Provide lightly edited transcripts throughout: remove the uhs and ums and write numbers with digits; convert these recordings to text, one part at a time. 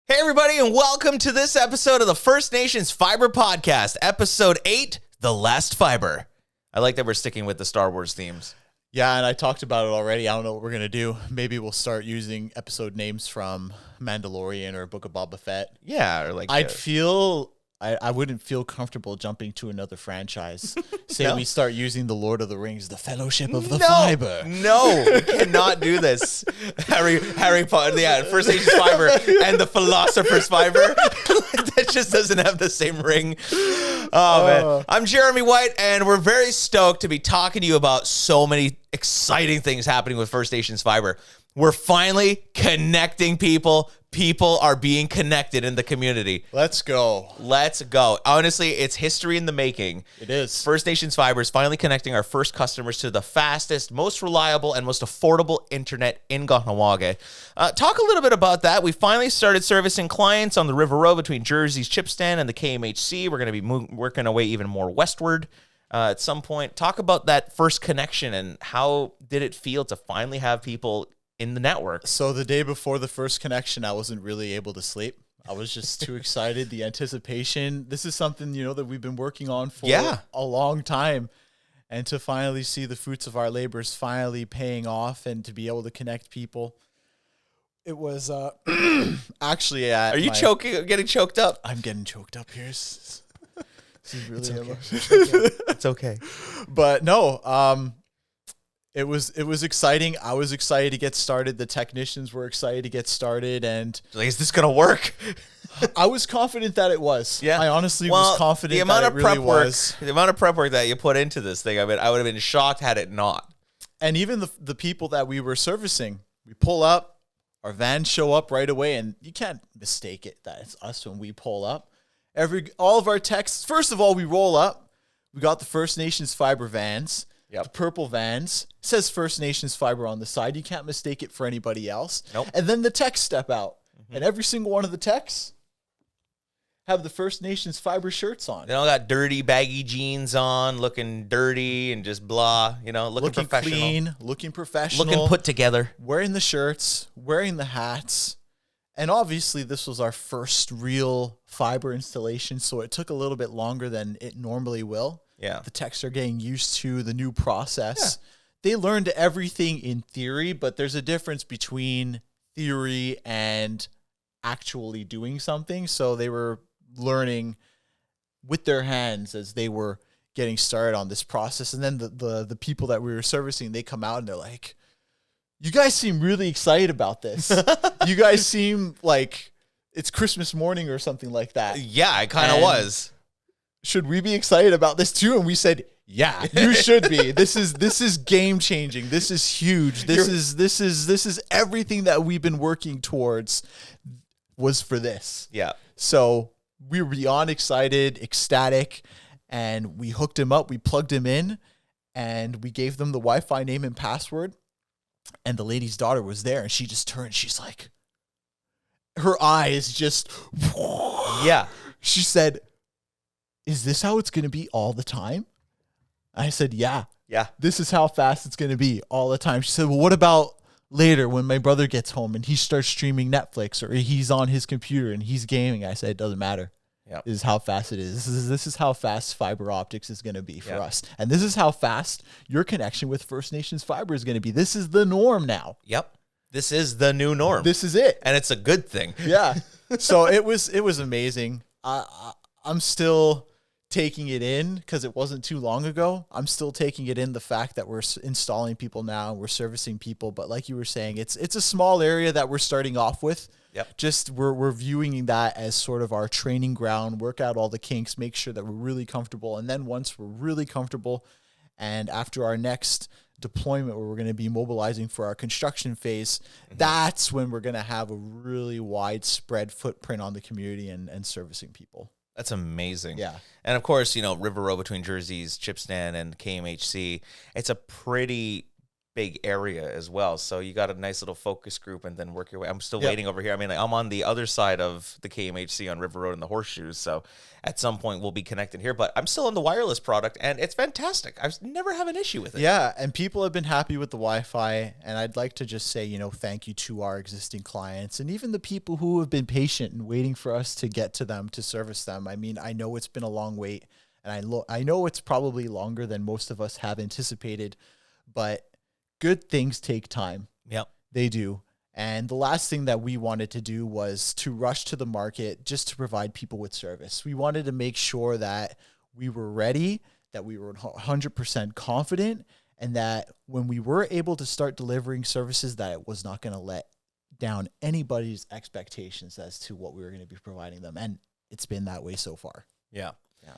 Hey, everybody, and welcome to this episode of the First Nations Fiber Podcast, Episode 8, The Last Fiber. I like that we're sticking with the Star Wars themes. Yeah, and I talked about it already. I don't know what we're going to do. Maybe we'll start using episode names from Mandalorian or Book of Boba Fett. Yeah, or like... I wouldn't feel comfortable jumping to another franchise. Say No. we start using the Lord of the Rings, the Fellowship of the Fiber. No, we cannot do this. Harry Potter, yeah, First Nations Fiber and the Philosopher's Fiber. That just doesn't have the same ring. Oh, man. I'm Jeremy White, and we're very stoked to be talking to you about so many exciting things happening with First Nations Fiber. We're finally connecting people. People are being connected in the community. Let's go. Let's go. Honestly, it's history in the making. It is. First Nations Fiber is finally connecting our first customers to the fastest, most reliable, and most affordable internet in Kahnawake. Talk a little bit about that. We finally started servicing clients on the River Road between Jersey's Chipstand and the KMHC. We're going to be working our way even more westward at some point. Talk about that first connection and how did it feel to finally have people in the network. So the day before the first connection, I wasn't really able to sleep. I was just too excited. The anticipation. This is something, that we've been working on for a long time. And to finally see the fruits of our labors finally paying off and to be able to connect people. It was actually at... Are you getting choked up? I'm getting choked up here. This is really It's okay. But no, It was exciting. I was excited to get started. The technicians were excited to get started, and Like, is this gonna work? I was confident that it was. Yeah. I honestly was confident that it really was. The amount of prep work that you put into this thing, I mean, I would have been shocked had it not. And even the people that we were servicing, we pull up, our vans show up right away, and you can't mistake it that it's us when we pull up. All of our techs, first of all, we roll up. We got the First Nations Fiber vans. Yep. The purple vans. It says First Nations Fiber on the side. You can't mistake it for anybody else. Nope. And then the techs step out. And every single one of the techs have the First Nations Fiber shirts on. They all got dirty, baggy jeans on, looking dirty and just blah, looking professional. Clean, looking professional. Looking put together. Wearing the shirts, wearing the hats. And obviously this was our first real fiber installation, so it took a little bit longer than it normally will. Yeah. The techs are getting used to the new process. Yeah. They learned everything in theory, but there's a difference between theory and actually doing something. So they were learning with their hands as they were getting started on this process. And then the people that we were servicing, they come out and they're like, you guys seem really excited about this. You guys seem like it's Christmas morning or something like that. Yeah, it kind of was. Should we be excited about this too? And we said, yeah, you should be. This is game changing. This is huge. This is everything that we've been working towards was for this. Yeah. So we were beyond excited, ecstatic, and we hooked him up. We plugged him in, and we gave them the Wi-Fi name and password. And the lady's daughter was there, and she just turned. She's like, her eyes just, yeah. She said, is this how it's going to be all the time? I said, yeah. Yeah. This is how fast it's going to be all the time. She said, well, what about later when my brother gets home and he starts streaming Netflix or he's on his computer and he's gaming? I said, it doesn't matter. Yep. This is how fast it is. This is how fast fiber optics is going to be for us. And this is how fast your connection with First Nations Fiber is going to be. This is the norm now. Yep. This is the new norm. This is it. And it's a good thing. Yeah. So it was amazing. I'm still taking it in because it wasn't too long ago. I'm still taking it in, the fact that we're installing people now, we're servicing people. But like you were saying, it's a small area that we're starting off with. Yep. Just we're viewing that as sort of our training ground, work out all the kinks, make sure that we're really comfortable. And then once we're really comfortable, and after our next deployment where we're going to be mobilizing for our construction phase, that's when we're going to have a really widespread footprint on the community and servicing people. That's amazing. Yeah. And of course, River Road between Jersey's Chipstand and KMHC, it's a pretty big area as well. So you got a nice little focus group and then work your way. I'm still Yep. waiting over here. I mean, like, I'm on the other side of the KMHC on River Road and the Horseshoes. So at some point we'll be connected here, but I'm still on the wireless product and it's fantastic. I've never have an issue with it. Yeah, and people have been happy with the Wi-Fi, and I'd like to just say, thank you to our existing clients and even the people who have been patient and waiting for us to get to them to service them. I mean, I know it's been a long wait, and I know it's probably longer than most of us have anticipated, but good things take time. Yep. They do. And the last thing that we wanted to do was to rush to the market just to provide people with service. We wanted to make sure that we were ready, that we were 100% confident, and that when we were able to start delivering services, that it was not going to let down anybody's expectations as to what we were going to be providing them. And it's been that way so far. Yeah. Yeah.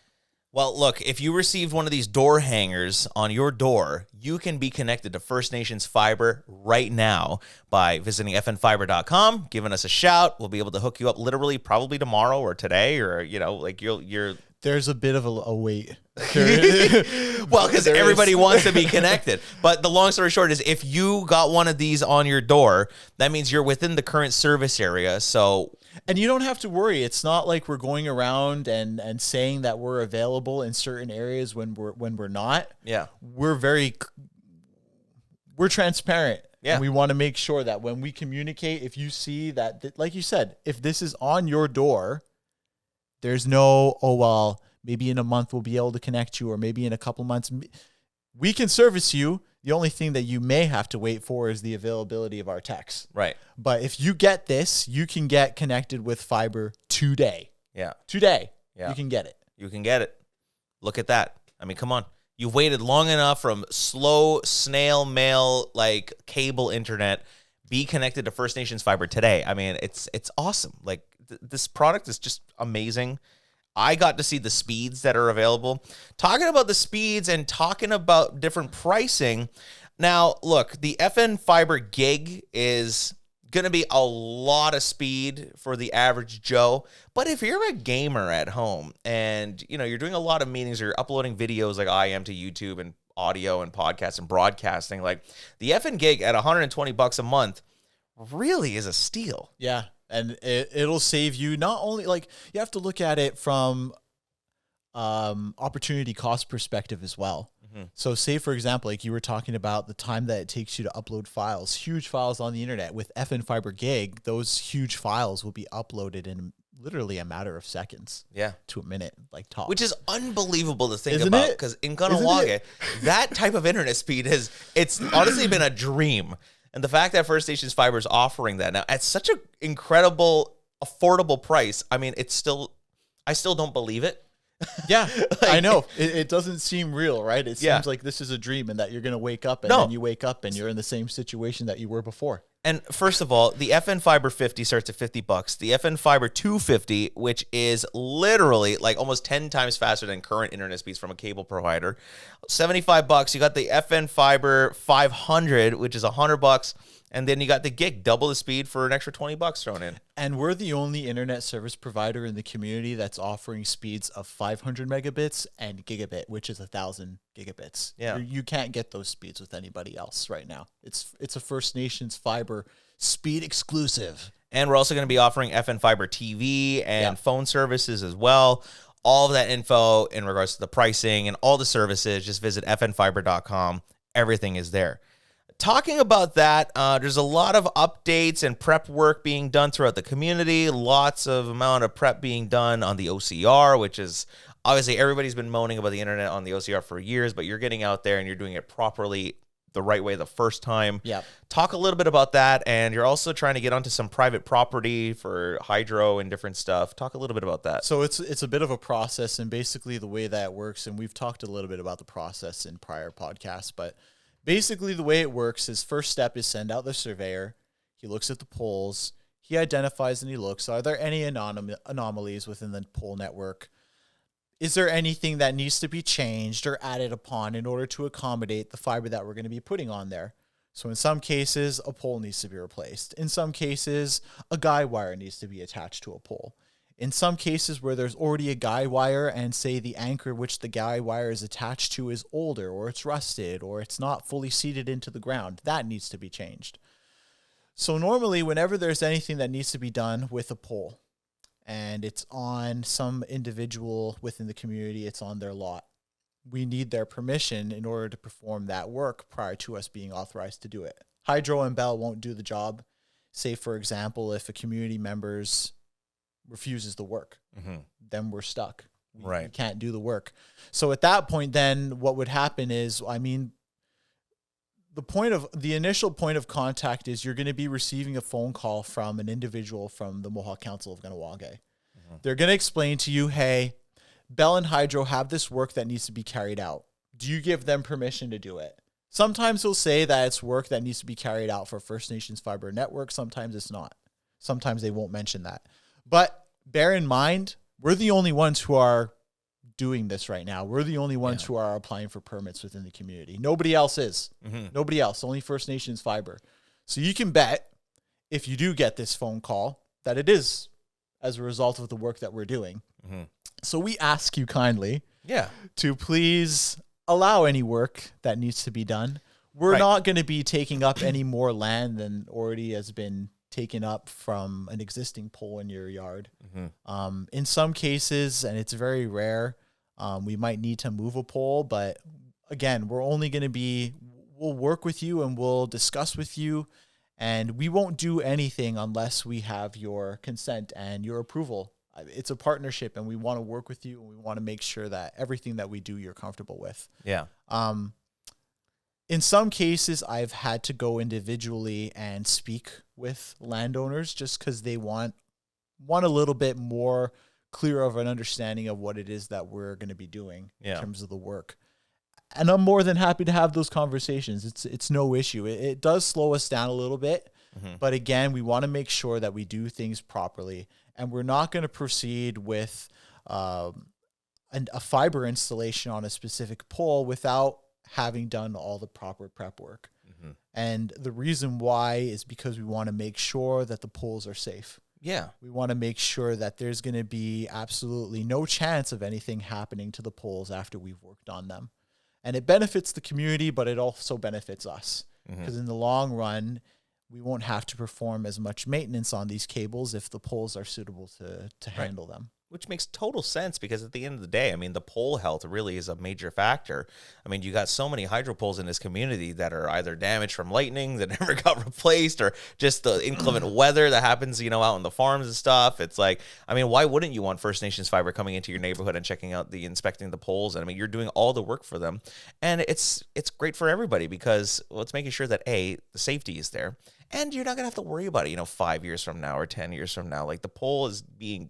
Well, look, if you received one of these door hangers on your door, you can be connected to First Nations Fiber right now by visiting fnfiber.com, giving us a shout. We'll be able to hook you up literally probably tomorrow or today, or, like you're There's a bit of a wait. well, because everybody wants to be connected. But the long story short is if you got one of these on your door, that means you're within the current service area. So, and you don't have to worry. It's not like we're going around and saying that we're available in certain areas when we're not. Yeah. We're transparent. Yeah. And we want to make sure that when we communicate, if you see that, like you said, if this is on your door, there's no, oh, well, maybe in a month we'll be able to connect you, or maybe in a couple months. We can service you. The only thing that you may have to wait for is the availability of our techs. right. But if you get this, you can get connected with fiber today. Yeah. Today. Yeah. You can get it. You can get it. Look at that. I mean, come on. You've waited long enough from slow snail mail, like cable internet. Be connected to First Nations Fiber today. I mean, it's awesome. Like this product is just amazing. I got to see the speeds that are available. Talking about the speeds and talking about different pricing. Now, look, the FN Fiber Gig is going to be a lot of speed for the average Joe. But if you're a gamer at home and, you're doing a lot of meetings or you're uploading videos like I am to YouTube and audio and podcasts and broadcasting, like the FN Gig at $120 a month really is a steal. Yeah. And it'll save you not only, like, you have to look at it from opportunity cost perspective as well. Mm-hmm. So say, for example, like you were talking about the time that it takes you to upload files, huge files on the internet. With FN Fiber Gig, those huge files will be uploaded in literally a matter of seconds. Yeah. To a minute, like top. Which is unbelievable to think Isn't about, it? because in Kahnawake, that type of internet speed it's honestly been a dream. And the fact that First Nations Fiber is offering that now at such an incredible, affordable price, I mean, I still don't believe it. Yeah, I know. It doesn't seem real, right? It Yeah. seems like this is a dream and that you're going to wake up and No. then you wake up and you're in the same situation that you were before. And first of all, the FN Fiber 50 starts at $50. The FN Fiber 250, which is literally like almost 10 times faster than current internet speeds from a cable provider, $75. You got the FN Fiber 500, which is $100, and then you got the Gig, double the speed for an extra $20 thrown in. And we're the only internet service provider in the community that's offering speeds of 500 megabits and gigabit, which is 1,000 gigabits. Yeah. You can't get those speeds with anybody else right now. It's a First Nations Fiber speed exclusive. And we're also going to be offering FN Fiber TV and Yeah. phone services as well. All of that info in regards to the pricing and all the services, just visit fnfiber.com. Everything is there. Talking about that, there's a lot of updates and prep work being done throughout the community. Lots of amount of prep being done on the OCR, which is obviously everybody's been moaning about the internet on the OCR for years, but you're getting out there and you're doing it properly the right way the first time. Yeah. Talk a little bit about that, and you're also trying to get onto some private property for hydro and different stuff. Talk a little bit about that. So it's a bit of a process, and basically the way that works, and we've talked a little bit about the process in prior podcasts, but basically the way it works is first step is send out the surveyor. He looks at the poles. He identifies and he looks, are there any anomalies within the pole network? Is there anything that needs to be changed or added upon in order to accommodate the fiber that we're going to be putting on there? So in some cases, a pole needs to be replaced. In some cases, a guy wire needs to be attached to a pole. In some cases where there's already a guy wire and say the anchor which the guy wire is attached to is older or it's rusted or it's not fully seated into the ground, that needs to be changed. So normally whenever there's anything that needs to be done with a pole and it's on some individual within the community, it's on their lot, we need their permission in order to perform that work prior to us being authorized to do it. Hydro and Bell won't do the job. Say, for example, if a community member's refuses the work, then we're stuck. We can't do the work. So at that point, then what would happen is, I mean, the initial point of contact is you're going to be receiving a phone call from an individual from the Mohawk Council of Kahnawake. They're going to explain to you, hey, Bell and Hydro have this work that needs to be carried out. Do you give them permission to do it? Sometimes they'll say that it's work that needs to be carried out for First Nations Fiber Network. Sometimes it's not. Sometimes they won't mention that. But bear in mind, we're the only ones who are doing this right now. We're the only ones who are applying for permits within the community. Nobody else is. Nobody else. Only First Nations Fiber. So you can bet if you do get this phone call that it is as a result of the work that we're doing. So we ask you kindly to please allow any work that needs to be done. We're not going to be taking up any more land than already has been taken up from an existing pole in your yard. In some cases, and it's very rare, we might need to move a pole, but again, we're only going to we'll work with you and we'll discuss with you, and we won't do anything unless we have your consent and your approval. It's a partnership and we want to work with you and we want to make sure that everything that we do, you're comfortable with. In some cases, I've had to go individually and speak with landowners just because they want a little bit more clear of an understanding of what it is that we're going to be doing in terms of the work. And I'm more than happy to have those conversations. It's no issue. It does slow us down a little bit, but again, we want to make sure that we do things properly, and we're not going to proceed with a fiber installation on a specific pole without having done all the proper prep work. And the reason why is because we want to make sure that the poles are safe. We want to make sure that there's going to be absolutely no chance of anything happening to the poles after we've worked on them. And it benefits the community, but it also benefits us because in the long run, we won't have to perform as much maintenance on these cables if the poles are suitable to handle them. Which makes total sense because at the end of the day, I mean, the pole health really is a major factor. I mean, you got so many hydro poles in this community that are either damaged from lightning that never got replaced or just the inclement weather that happens, out on the farms and stuff. It's like, I mean, why wouldn't you want First Nations Fiber coming into your neighborhood and checking out inspecting the poles? And I mean, you're doing all the work for them. And it's great for everybody because it's making sure that the safety is there. And you're not going to have to worry about it, 5 years from now or 10 years from now. Like the pole is being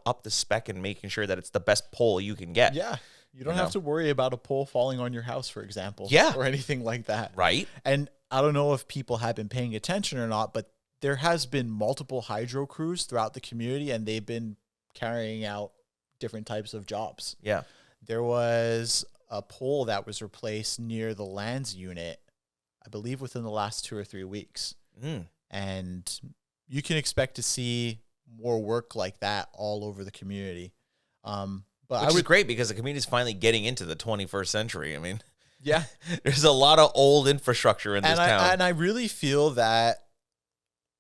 up the spec and making sure that it's the best pole you can get. You don't have to worry about a pole falling on your house, for example. Or anything like that. Right. And I don't know if people have been paying attention or not, but there has been multiple hydro crews throughout the community and they've been carrying out different types of jobs. There was a pole that was replaced near the lands unit, I believe within the last 2 or 3 weeks. And you can expect to see more work like that all over the community. Which is great because the community is finally getting into the 21st century. I mean, there's a lot of old infrastructure in this town. And I really feel that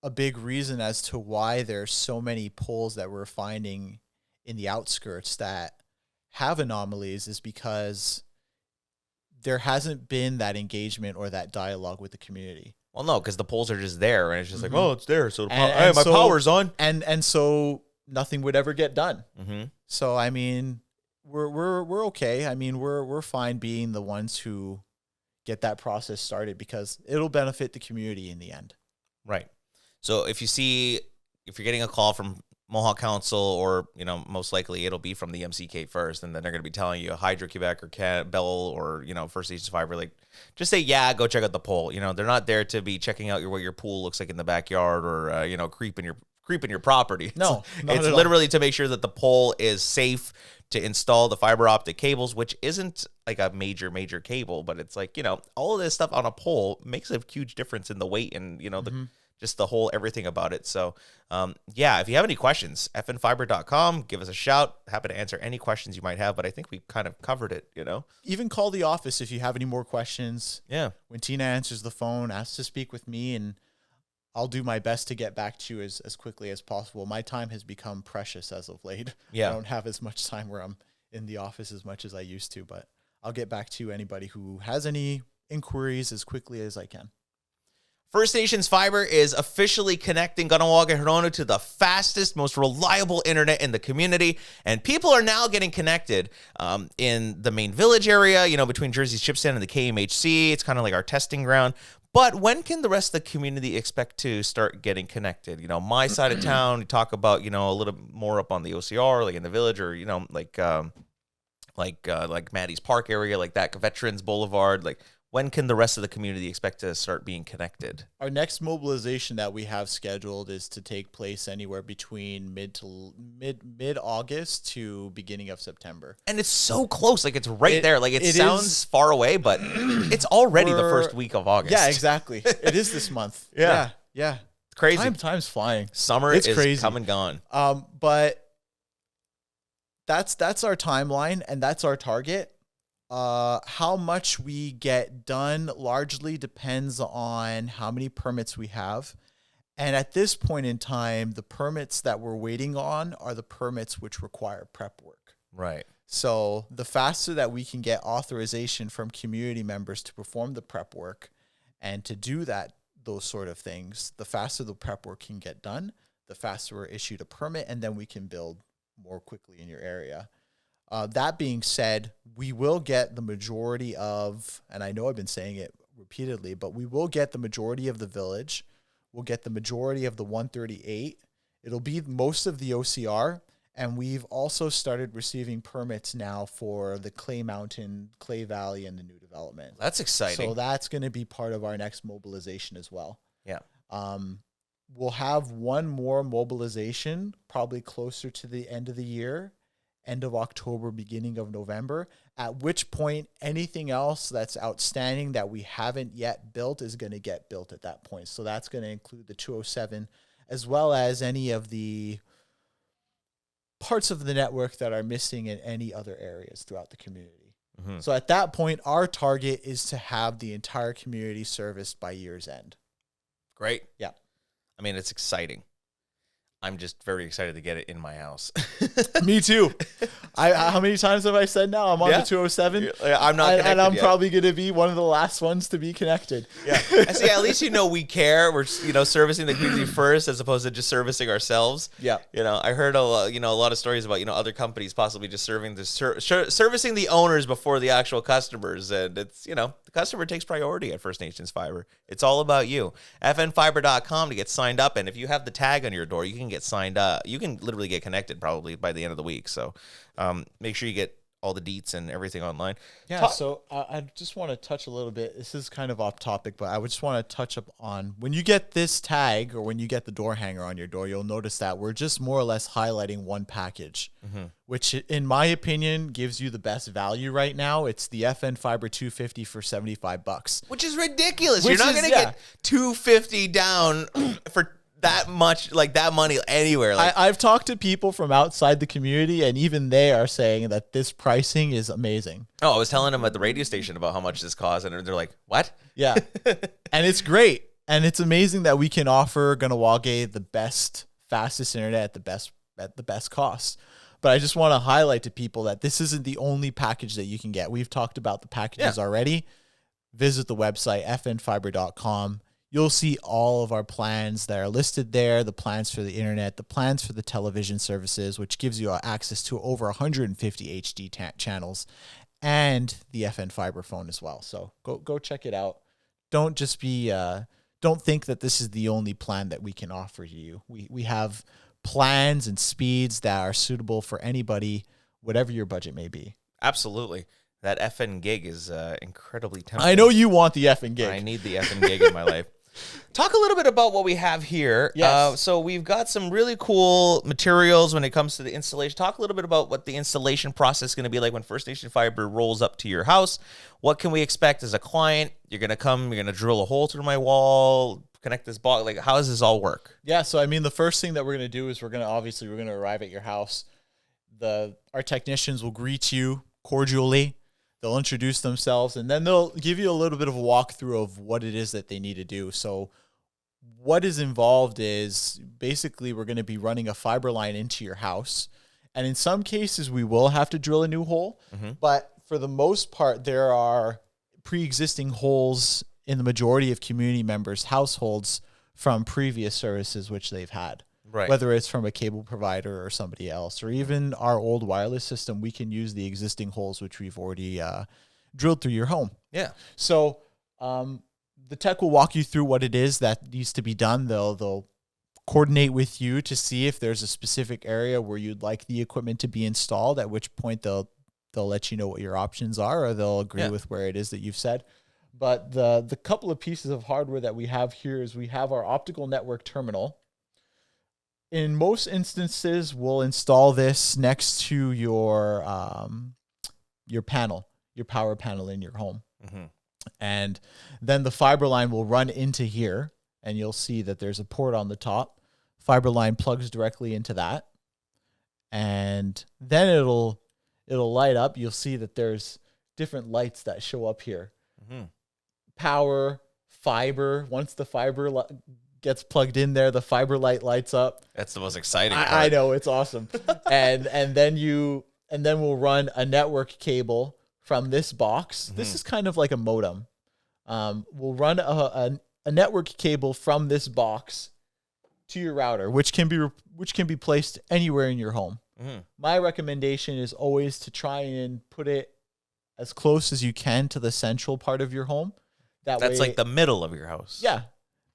a big reason as to why there's so many poles that we're finding in the outskirts that have anomalies is because there hasn't been that engagement or that dialogue with the community. Well, no, because the poles are just there, and it's just like, oh, it's there, so my power's on, and so nothing would ever get done. So I mean, we're okay. I mean, we're fine being the ones who get that process started because it'll benefit the community in the end. Right. So if you're getting a call from Mohawk Council, or most likely it'll be from the MCK first, and then they're going to be telling you Hydro-Quebec or Bell or First Nations Fiber, like just say go check out the pole. They're not there to be checking out what your pool looks like in the backyard or creeping your property. No, it's literally to make sure that the pole is safe to install the fiber optic cables, which isn't like a major cable, but it's like all of this stuff on a pole makes a huge difference in the weight and just the whole everything about it. So, yeah, if you have any questions, fnfiber.com, give us a shout. Happy to answer any questions you might have, but I think we kind of covered it, you know? Even call the office if you have any more questions. Yeah. When Tina answers the phone, ask to speak with me, and I'll do my best to get back to you as quickly as possible. My time has become precious as of late. Yeah. I don't have as much time where I'm in the office as much as I used to, but I'll get back to anybody who has any inquiries as quickly as I can. First Nations Fiber is officially connecting Kahnawake and Hirono to the fastest, most reliable internet in the community, and people are now getting connected in the main village area, you know, between Jersey's chip stand and the KMHC. It's kind of like our testing ground. But when can the rest of the community expect to start getting connected? You know, my side of town, you talk about, you know, a little more up on the OCR, like in the village, or, you know, like Maddie's Park area, like that, Veterans Boulevard, like, when can the rest of the community expect to start being connected? Our next mobilization that we have scheduled is to take place anywhere between mid-August to beginning of September. And it's so close. Like, it's right there. Like, it sounds far away, but it's already the first week of August. Yeah, exactly. It is this month. Yeah. Yeah. It's crazy. Time's flying. Summer is crazy. Come and gone. But that's our timeline, and that's our target. How much we get done largely depends on how many permits we have. And at this point in time, the permits that we're waiting on are the permits which require prep work. Right. So the faster that we can get authorization from community members to perform the prep work and to do those sort of things, the faster the prep work can get done, the faster we're issued a permit, and then we can build more quickly in your area. That being said, we will get the majority of, and I know I've been saying it repeatedly, but we will get the majority of the village. We'll get the majority of the 138. It'll be most of the OCR, and we've also started receiving permits now for the Clay Mountain, Clay Valley, and the new development. That's exciting. So that's going to be part of our next mobilization as well. Yeah. We'll have one more mobilization, probably closer to the end of the year, end of October, beginning of November, at which point anything else that's outstanding that we haven't yet built is going to get built at that point. So that's going to include the 207, as well as any of the parts of the network that are missing in any other areas throughout the community. Mm-hmm. So at that point, our target is to have the entire community serviced by year's end. Great. Yeah. I mean, it's exciting. I'm just very excited to get it in my house. Me too. How many times have I said now? I'm on the 207. I'm not connected and I'm yet. probably going to be one of the last ones to be connected. Yeah. I see. At least we care. We're servicing the community first, as opposed to just servicing ourselves. Yeah. I heard a lot of stories about other companies possibly just servicing the owners before the actual customers, and it's the customer takes priority at First Nations Fiber. It's all about you. fnfiber.com to get signed up, and if you have the tag on your door, you can get signed up. You can literally get connected probably by the end of the week. So make sure you get all the deets and everything online. Yeah, so I just want to touch a little bit. This is kind of off topic, but I would just want to touch up on when you get this tag or when you get the door hanger on your door, you'll notice that we're just more or less highlighting one package, which in my opinion gives you the best value right now. It's the FN Fiber 250 for $75. Which is ridiculous. You're not going to get $250 down for that much, like that money anywhere. I've talked to people from outside the community, and even they are saying that this pricing is amazing. Oh, I was telling them at the radio station about how much this costs, and they're like, "What?" Yeah, and it's great, and it's amazing that we can offer Kahnawake the best, fastest internet at the best cost. But I just want to highlight to people that this isn't the only package that you can get. We've talked about the packages already. Visit the website fnfiber.com. You'll see all of our plans that are listed there, the plans for the internet, the plans for the television services, which gives you access to over 150 HD channels, and the FN Fiber phone as well. So go check it out. Don't just be don't think that this is the only plan that we can offer you. We have plans and speeds that are suitable for anybody, whatever your budget may be. Absolutely. That FN gig is incredibly tempting. I know you want the FN gig. I need the FN gig in my life. Talk a little bit about what we have here. Yes. So we've got some really cool materials when it comes to the installation. Talk a little bit about what the installation process is going to be like when First Nation Fiber rolls up to your house. What can we expect as a client? You're going to come, you're going to drill a hole through my wall, connect this box? Like, how does this all work? Yeah, so I mean, the first thing that we're gonna do is we're gonna arrive at your house. Our technicians will greet you cordially. They'll introduce themselves, and then they'll give you a little bit of a walkthrough of what it is that they need to do. So what is involved is basically we're going to be running a fiber line into your house. And in some cases, we will have to drill a new hole. But for the most part, there are pre-existing holes in the majority of community members' households from previous services which they've had. Right. Whether it's from a cable provider or somebody else, or even our old wireless system, we can use the existing holes which we've already drilled through your home. Yeah. So the tech will walk you through what it is that needs to be done. They'll coordinate with you to see if there's a specific area where you'd like the equipment to be installed, at which point they'll let you know what your options are, or they'll agree with where it is that you've said. But the couple of pieces of hardware that we have here is we have our optical network terminal. In most instances, we'll install this next to your panel, your power panel in your home. And then the fiber line will run into here, and you'll see that there's a port on the top. Fiber line plugs directly into that. And then it'll light up. You'll see that there's different lights that show up here. Power, fiber. Once the fiber gets plugged in there, the fiber light lights up. That's the most exciting part. I know, it's awesome. and then we'll run a network cable from this box. This is kind of like a modem. We'll run a network cable from this box to your router, which can be placed anywhere in your home. My recommendation is always to try and put it as close as you can to the central part of your home. That's like the middle of your house. Yeah.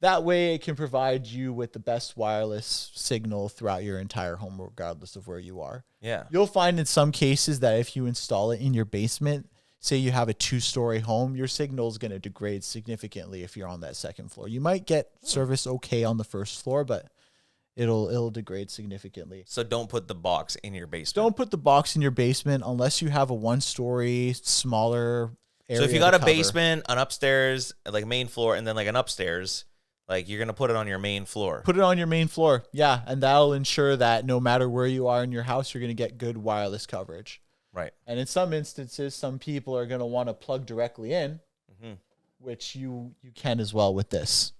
That way it can provide you with the best wireless signal throughout your entire home, regardless of where you are. Yeah. You'll find in some cases that if you install it in your basement, say you have a 2-story home, your signal is going to degrade significantly if you're on that second floor. You might get service okay on the first floor, but it'll degrade significantly. So don't put the box in your basement. Don't put the box in your basement unless you have a 1-story, smaller area. So if you got a basement, an upstairs, like main floor, and then like an upstairs, like you're going to put it on your main floor. Put it on your main floor. Yeah. And that'll ensure that no matter where you are in your house, you're going to get good wireless coverage. Right. And in some instances, some people are going to want to plug directly in, which you can as well with this.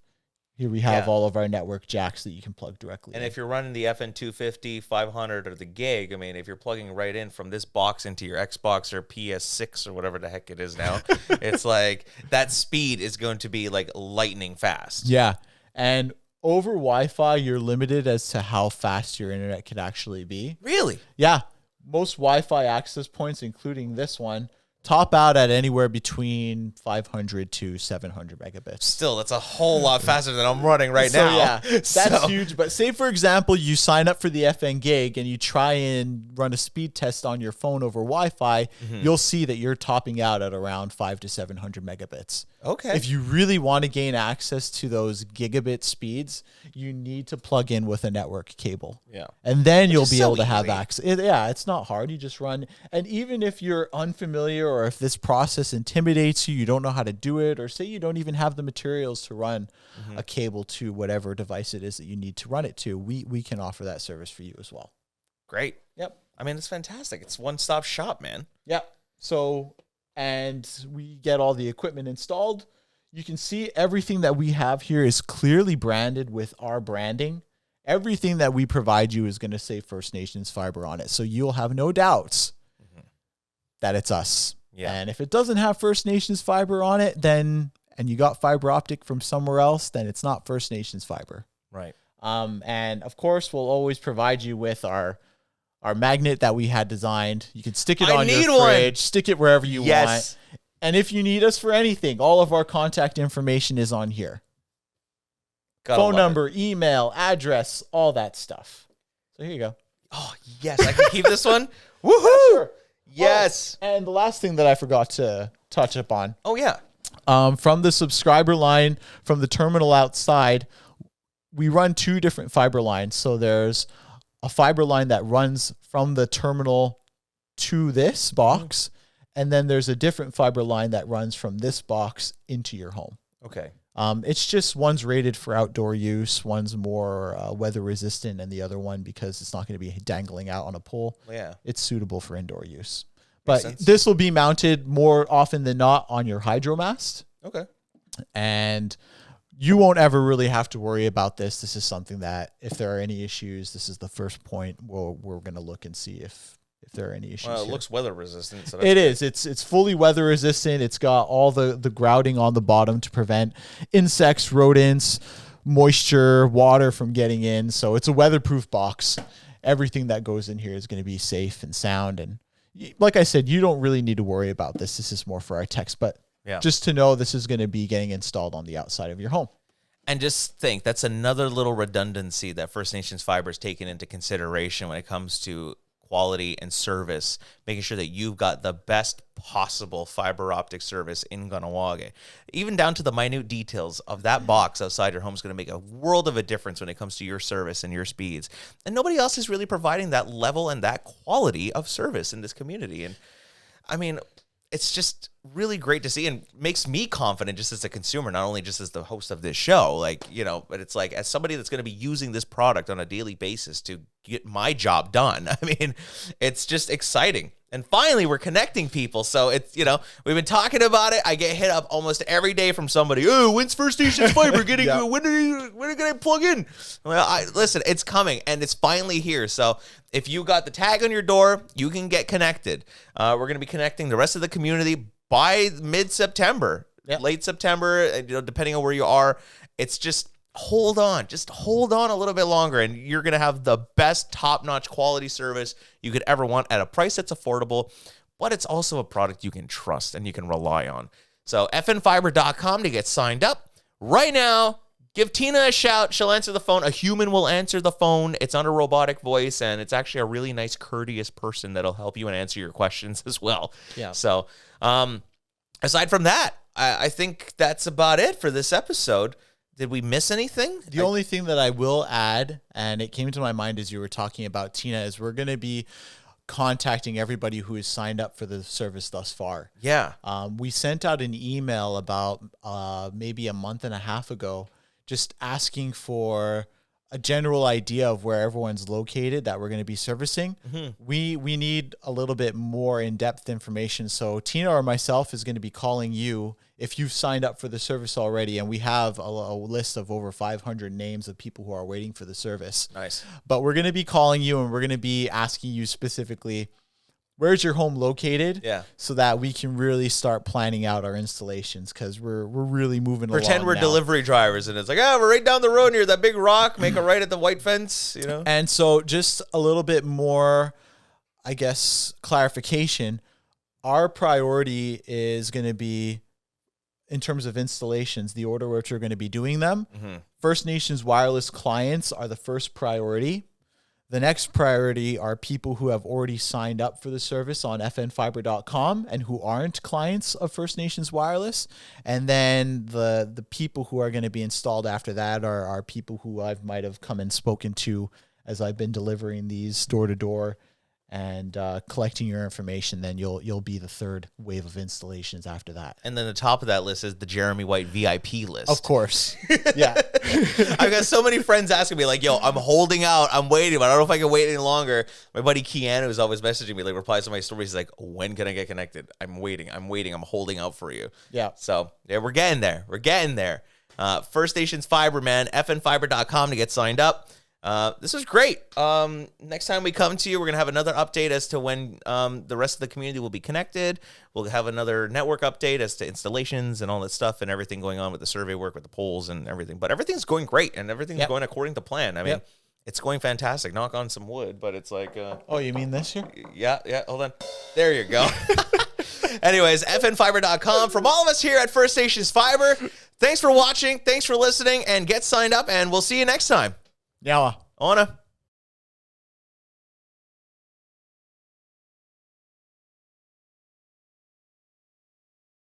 Here we have all of our network jacks that you can plug directly in. And if you're running the FN250, 500, or the gig, I mean, if you're plugging right in from this box into your Xbox or PS6 or whatever the heck it is now, it's like that speed is going to be like lightning fast. Yeah. And over Wi-Fi, you're limited as to how fast your internet can actually be. Really? Yeah. Most Wi-Fi access points, including this one, top out at anywhere between 500 to 700 megabits. Still, that's a whole lot faster than I'm running right now. Yeah, that's huge. But say, for example, you sign up for the FN gig and you try and run a speed test on your phone over Wi-Fi, you'll see that you're topping out at around 500 to 700 megabits. Okay. If you really want to gain access to those gigabit speeds, you need to plug in with a network cable. Yeah. And then you'll be able to have easy. access. It's not hard. You just run. And even if you're unfamiliar or if this process intimidates you, you don't know how to do it, or say you don't even have the materials to run a cable to whatever device it is that you need to run it to, we can offer that service for you as well. Great. Yep. I mean, it's fantastic. It's one-stop shop, man. Yep. So, and we get all the equipment installed. You can see everything that we have here is clearly branded with our branding. Everything that we provide you is going to say First Nations Fiber on it. So you'll have no doubts that it's us. Yeah. And if it doesn't have First Nations Fiber on it, then, and you got fiber optic from somewhere else, then it's not First Nations Fiber. Right. And of course, we'll always provide you with our magnet that we had designed. You can stick it on your fridge, stick it wherever you want. And if you need us for anything, all of our contact information is on here. Phone number, email, address, all that stuff. So here you go. Oh, yes. I can keep this one. Woohoo! Sure. Yes. Oh, and the last thing that I forgot to touch upon. Oh, yeah. From the subscriber line, from the terminal outside, we run 2 different fiber lines. So there's a fiber line that runs from the terminal to this box, and then there's a different fiber line that runs from this box into your home. Okay. It's just one's rated for outdoor use, one's more weather resistant, and the other one, because it's not going to be dangling out on a pole, it's suitable for indoor use. But this will be mounted more often than not on your hydro mast. Okay. And you won't ever really have to worry about this. This is something that if there are any issues, this is the first point we're going to look and see if there are any issues. Well, it looks weather resistant. So it is. It's fully weather resistant. It's got all the grouting on the bottom to prevent insects, rodents, moisture, water from getting in. So it's a weatherproof box. Everything that goes in here is going to be safe and sound. And like I said, you don't really need to worry about this. This is more for our techs, but just to know this is going to be getting installed on the outside of your home. And just think, that's another little redundancy that First Nations Fiber is taking into consideration when it comes to quality and service, making sure that you've got the best possible fiber optic service in Kahnawake. Even down to the minute details of that box outside your home is going to make a world of a difference when it comes to your service and your speeds. And nobody else is really providing that level and that quality of service in this community. And I mean, it's just really great to see, and makes me confident just as a consumer, not only just as the host of this show, like, you know, but it's like as somebody that's going to be using this product on a daily basis to get my job done. I mean, it's just exciting. And finally, we're connecting people. So it's, you know, we've been talking about it. I get hit up almost every day from somebody. Oh, when's First Nations Fiber getting? When are gonna plug in? Well, listen, it's coming, and it's finally here. So if you got the tag on your door, you can get connected. We're gonna be connecting the rest of the community by mid-September, late September. You know, depending on where you are. It's just hold on a little bit longer, and you're going to have the best top-notch quality service you could ever want at a price that's affordable, but it's also a product you can trust and you can rely on. So fnfiber.com to get signed up right now. Give Tina a shout. She'll answer the phone. A human will answer the phone. It's on a robotic voice, and it's actually a really nice, courteous person that'll help you and answer your questions as well. Yeah. So aside from that, I think that's about it for this episode. Did we miss anything? The only thing that I will add, and it came to my mind as you were talking about Tina, is we're going to be contacting everybody who has signed up for the service thus far. Yeah. We sent out an email about maybe a month and a half ago, just asking for a general idea of where everyone's located that we're going to be servicing. Mm-hmm. We need a little bit more in-depth information. So Tina or myself is going to be calling you if you've signed up for the service already, and we have a list of over 500 names of people who are waiting for the service. Nice. But we're going to be calling you, and we're going to be asking you specifically, where's your home located? Yeah. So that we can really start planning out our installations, because we're really moving along. Pretend we're delivery drivers, and it's like, we're right down the road near that big rock. Make a right at the white fence, you know? And so just a little bit more, I guess, clarification. Our priority is going to be, in terms of installations, the order which we're going to be doing them. Mm-hmm. First Nations wireless clients are the first priority. The next priority are people who have already signed up for the service on fnfiber.com and who aren't clients of First Nations Wireless. And then the people who are going to be installed after that are people who I might have come and spoken to as I've been delivering these door to door and collecting your information. Then you'll be the third wave of installations after that. And then the top of that list is the Jeremy White VIP list. Of course. Yeah. I've got so many friends asking me, like, yo, I'm holding out. I'm waiting, but I don't know if I can wait any longer. My buddy Keanu is always messaging me, like, replies to my stories. He's like, when can I get connected? I'm waiting. I'm holding out for you. Yeah. So, yeah, we're getting there. First Nations Fiber, man. fnfiber.com to get signed up. This was great. Next time we come to you, we're going to have another update as to when the rest of the community will be connected. We'll have another network update as to installations and all that stuff and everything going on with the survey work, with the polls and everything. But everything's going great, and everything's going according to plan. I mean, it's going fantastic. Knock on some wood, but it's like... oh, you mean this year? Yeah, hold on. There you go. Anyways, fnfiber.com. From all of us here at First Nations Fiber, thanks for watching, thanks for listening, and get signed up, and we'll see you next time. Yawa. Ona.